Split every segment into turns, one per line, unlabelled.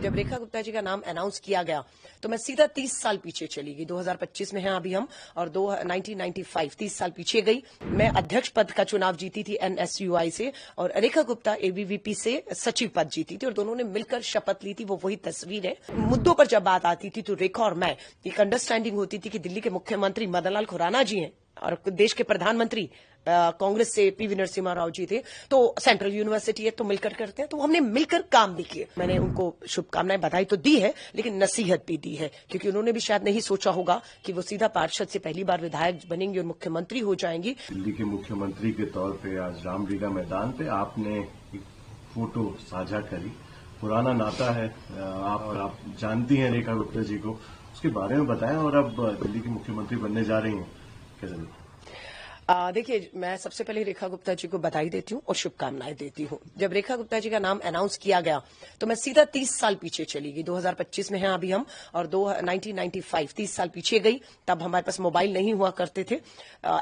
जब रेखा गुप्ता जी का नाम अनाउंस किया गया तो मैं सीधा 30 साल पीछे चली गई। 2025 में हैं अभी हम, और 1995 30 साल पीछे गई। मैं अध्यक्ष पद का चुनाव जीती थी एनएसयूआई से, और रेखा गुप्ता एबीवीपी से सचिव पद जीती थी, और दोनों ने मिलकर शपथ ली थी। वो वही तस्वीर है। मुद्दों पर जब बात आती थी तो रेखा और मैं एक अंडरस्टैंडिंग होती थी कि दिल्ली के मुख्यमंत्री मदन लाल खुराना जी हैं और देश के प्रधानमंत्री कांग्रेस से पीवी नरसिम्हा राव जी थे, तो सेंट्रल यूनिवर्सिटी है तो मिलकर करते हैं, तो हमने मिलकर काम भी किए। मैंने उनको शुभकामनाएं बधाई तो दी है, लेकिन नसीहत भी दी है, क्योंकि उन्होंने भी शायद नहीं सोचा होगा कि वो सीधा पार्षद से पहली बार विधायक बनेंगी और मुख्यमंत्री हो जाएंगी।
दिल्ली के मुख्यमंत्री के तौर पे आज रामलीला मैदान पे आपने एक फोटो साझा करी। पुराना नाता है, आप जानती हैं रेखा गुप्ता जी को, उसके बारे में बताएं। और अब दिल्ली की मुख्यमंत्री बनने जा रही हैं, कैसे?
देखिए, मैं सबसे पहले रेखा गुप्ता जी को बधाई देती हूँ और शुभकामनाएं देती हूँ। जब रेखा गुप्ता जी का नाम अनाउंस किया गया तो मैं सीधा 30 साल पीछे चली गई। 2025 में हैं अभी हम, और 1995 30 साल पीछे गई। तब हमारे पास मोबाइल नहीं हुआ करते थे,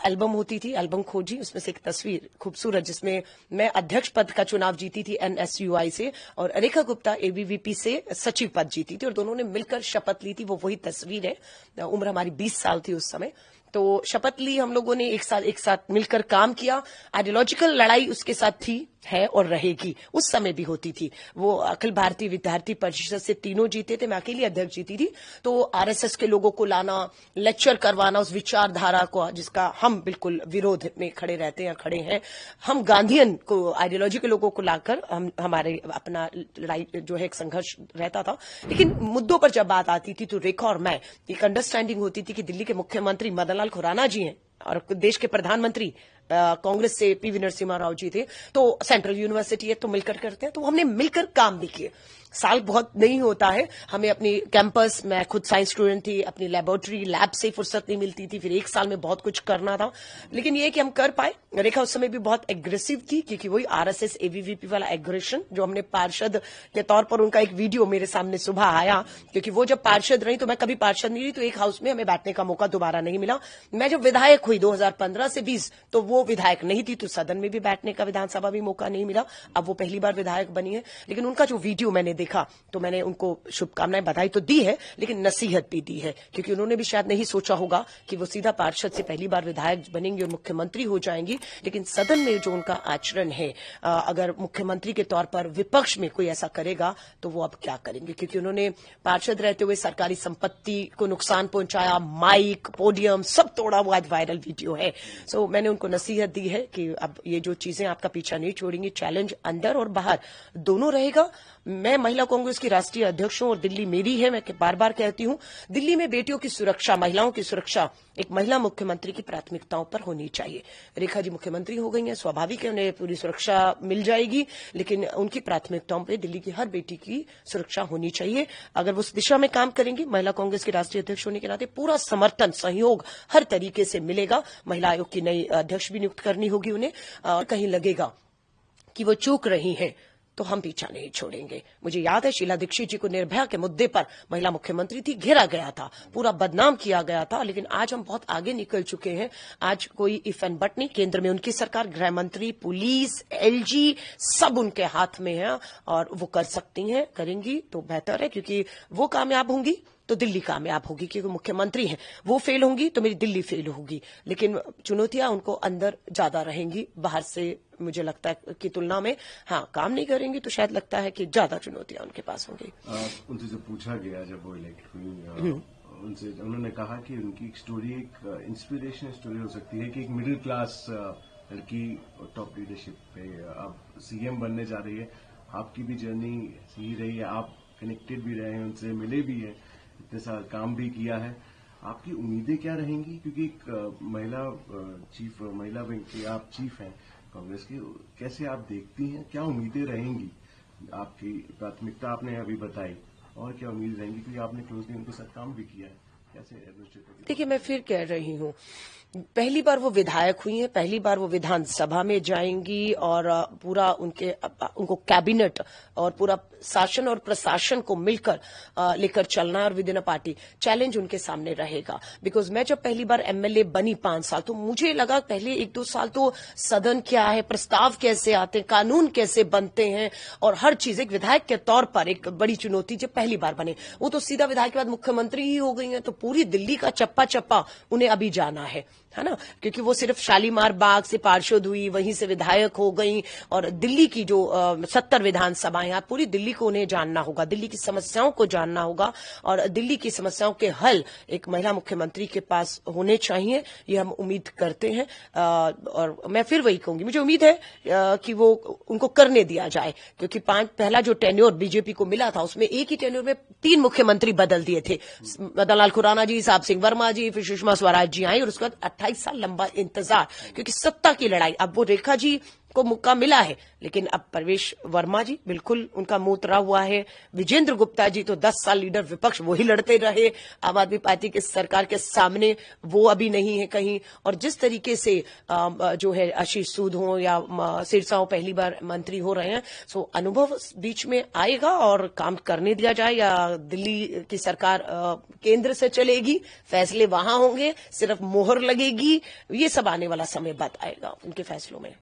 एल्बम होती थी, एल्बम खोजी, उसमें से एक तस्वीर खूबसूरत जिसमें मैं अध्यक्ष पद का चुनाव जीती थी एनएसयूआई से, और रेखा गुप्ता एबीवीपी से सचिव पद जीती थी, और दोनों ने मिलकर शपथ ली थी। वो वही तस्वीर है। उम्र हमारी 20 साल थी उस समय। तो शपथ ली हम लोगों ने, एक साथ मिलकर काम किया। आइडियोलॉजिकल लड़ाई उसके साथ थी, है और रहेगी, उस समय भी होती थी। वो अखिल भारतीय विद्यार्थी परिषद से तीनों जीते थे, मैं अकेली अध्यक्ष जीती थी। तो आरएसएस के लोगों को लाना, लेक्चर करवाना उस विचारधारा को जिसका हम बिल्कुल विरोध में खड़े रहते हैं, खड़े हैं। हम गांधीयन को, आइडियोलॉजी के लोगों को लाकर हमारे अपना लड़ाई जो है एक संघर्ष रहता था। लेकिन मुद्दों पर जब बात आती थी तो रेखा और मैं एक अंडरस्टैंडिंग होती थी कि दिल्ली के मुख्यमंत्री मदन लाल खुराना जी हैं और देश के प्रधानमंत्री कांग्रेस से पीवी नरसिम्हा राव जी थे, तो सेंट्रल यूनिवर्सिटी है तो मिलकर करते हैं, तो हमने मिलकर काम भी किए। साल बहुत नहीं होता है, हमें अपनी कैंपस, मैं खुद साइंस स्टूडेंट थी, अपनी लेबोरेटरी लैब से फुर्सत नहीं मिलती थी, फिर एक साल में बहुत कुछ करना था। लेकिन ये कि हम कर पाए। रेखा उस समय भी बहुत एग्रेसिव थी, क्योंकि वही आरएसएस एबीवीपी वाला एग्रेशन जो हमने पार्षद के तौर पर, उनका एक वीडियो मेरे सामने सुबह आया, क्योंकि वो जब पार्षद रही तो मैं कभी पार्षद नहीं रही, तो एक हाउस में हमें बैठने का मौका दोबारा नहीं मिला। मैं जब विधायक हुई 2015 से 20, तो वो विधायक नहीं थी, तो सदन में भी बैठने का, विधानसभा भी मौका नहीं मिला। अब वो पहली बार विधायक बनी है। लेकिन उनका जो वीडियो मैंने देखा तो मैंने उनको शुभकामनाएं बधाई तो दी है, लेकिन नसीहत भी दी है, क्योंकि उन्होंने भी शायद नहीं सोचा होगा कि वो सीधा पार्षद से पहली बार विधायक बनेंगी और मुख्यमंत्री हो जाएंगी। लेकिन सदन में जो उनका आचरण है, अगर मुख्यमंत्री के तौर पर विपक्ष में कोई ऐसा करेगा तो वो अब क्या करेंगे, क्योंकि उन्होंने पार्षद रहते हुए सरकारी संपत्ति को नुकसान पहुंचाया, माइक, पोडियम सब तोड़ा। वो आज वायरल वीडियो है। सो मैंने उनको नसीहत दी है कि अब ये जो चीजें आपका पीछा नहीं छोड़ेंगी, चैलेंज अंदर और बाहर दोनों रहेगा। मैं महिला कांग्रेस की राष्ट्रीय अध्यक्ष हूं और दिल्ली मेरी है। मैं बार बार कहती हूं, दिल्ली में बेटियों की सुरक्षा, महिलाओं की सुरक्षा एक महिला मुख्यमंत्री की प्राथमिकताओं पर होनी चाहिए। रेखा जी मुख्यमंत्री हो गई हैं, स्वाभाविक है उन्हें पूरी सुरक्षा मिल जाएगी, लेकिन उनकी प्राथमिकताओं पर दिल्ली की हर बेटी की सुरक्षा होनी चाहिए। अगर वो उस दिशा में काम करेंगी, महिला कांग्रेस की राष्ट्रीय अध्यक्ष होने के नाते पूरा समर्थन, सहयोग हर तरीके से मिलेगा। महिला आयोग की नई अध्यक्ष भी नियुक्त करनी होगी उन्हें। कहीं लगेगा कि वो चूक रही हैं तो हम पीछा नहीं छोड़ेंगे। मुझे याद है शीला दीक्षित जी को निर्भया के मुद्दे पर, महिला मुख्यमंत्री थी, घेरा गया था, पूरा बदनाम किया गया था, लेकिन आज हम बहुत आगे निकल चुके हैं। आज कोई इफ एंड बट नहीं, केंद्र में उनकी सरकार, गृह मंत्री, पुलिस, एलजी सब उनके हाथ में है, और वो कर सकती हैं, करेंगी तो बेहतर है, क्योंकि वो कामयाब होंगी तो दिल्ली कामयाब होगी, क्योंकि मुख्यमंत्री हैं। वो फेल होंगी तो मेरी दिल्ली फेल होगी। लेकिन चुनौतियां उनको अंदर ज्यादा रहेंगी, बाहर से मुझे लगता है की तुलना में। हाँ, काम नहीं करेंगी तो शायद लगता है कि ज्यादा चुनौतियां उनके पास होंगी।
उनसे जो पूछा गया जब वो इलेक्ट हुई, उनसे उन्होंने कहा कि उनकी एक स्टोरी एक इंस्पिरेशनल स्टोरी हो सकती है, कि एक मिडिल क्लास लड़की टॉप लीडरशिप पे अब सीएम बनने जा रही है। आपकी भी जर्नी सही रही है, आप कनेक्टेड भी रहे हैं उनसे, मिले भी हैं, इतने साल काम भी किया है। आपकी उम्मीदें क्या रहेंगी, क्योंकि एक महिला विंग की आप चीफ हैं कांग्रेस की, कैसे आप देखती हैं, क्या उम्मीदें रहेंगी? आपकी प्राथमिकता आपने अभी बताई, और क्या उम्मीद रहेंगी, क्योंकि आपने क्लोजली उनके साथ काम भी किया है। कैसे एडमिनिस्ट्रेटर?
देखिए, मैं फिर कह रही हूँ, पहली बार वो विधायक हुई हैं, पहली बार वो विधानसभा में जाएंगी और पूरा उनको कैबिनेट और पूरा शासन और प्रशासन को मिलकर लेकर चलना है और with in a party challenge उनके सामने रहेगा। बिकॉज मैं जब पहली बार एमएलए बनी 5 साल, तो मुझे लगा पहले 1-2 साल तो सदन क्या है, प्रस्ताव कैसे आते हैं, कानून कैसे बनते हैं, और हर चीज एक विधायक के तौर पर एक बड़ी चुनौती जब पहली बार बने। वो तो सीधा विधायक के बाद मुख्यमंत्री ही हो गई हैं, तो पूरी दिल्ली का चप्पा चप्पा उन्हें अभी जाना है ना, क्योंकि वो सिर्फ शालीमार बाग से पार्षद हुई, वहीं से विधायक हो गई, और दिल्ली की जो 70 विधानसभाएं हैं, पूरी दिल्ली को उन्हें जानना होगा, दिल्ली की समस्याओं को जानना होगा, और दिल्ली की समस्याओं के हल एक महिला मुख्यमंत्री के पास होने चाहिए, ये हम उम्मीद करते हैं। और मैं फिर वही कहूंगी, मुझे उम्मीद है कि वो उनको करने दिया जाए, क्योंकि पहला जो टेन्योर बीजेपी को मिला था, उसमें एक ही टेन्योर में 3 मुख्यमंत्री बदल दिए थे, मदन लाल खुराना जी, साहब सिंह वर्मा जी, फिर सुषमा स्वराज जी आई, और उसके बाद 28 साल लंबा इंतजार, क्योंकि सत्ता की लड़ाई। अब वो रेखा जी को मौका मिला है, लेकिन अब प्रवेश वर्मा जी बिल्कुल उनका मुंह उतरा हुआ है। विजेंद्र गुप्ता जी तो 10 साल लीडर विपक्ष वही लड़ते रहे, आम आदमी पार्टी के सरकार के सामने वो अभी नहीं है कहीं। और जिस तरीके से जो है आशीष सूद हो या सिरसा हो, पहली बार मंत्री हो रहे हैं, सो अनुभव बीच में आएगा और काम करने दिया जाए, या दिल्ली की सरकार केंद्र से चलेगी, फैसले वहां होंगे, सिर्फ मोहर लगेगी, ये सब आने वाला समय बताएगा उनके फैसलों में।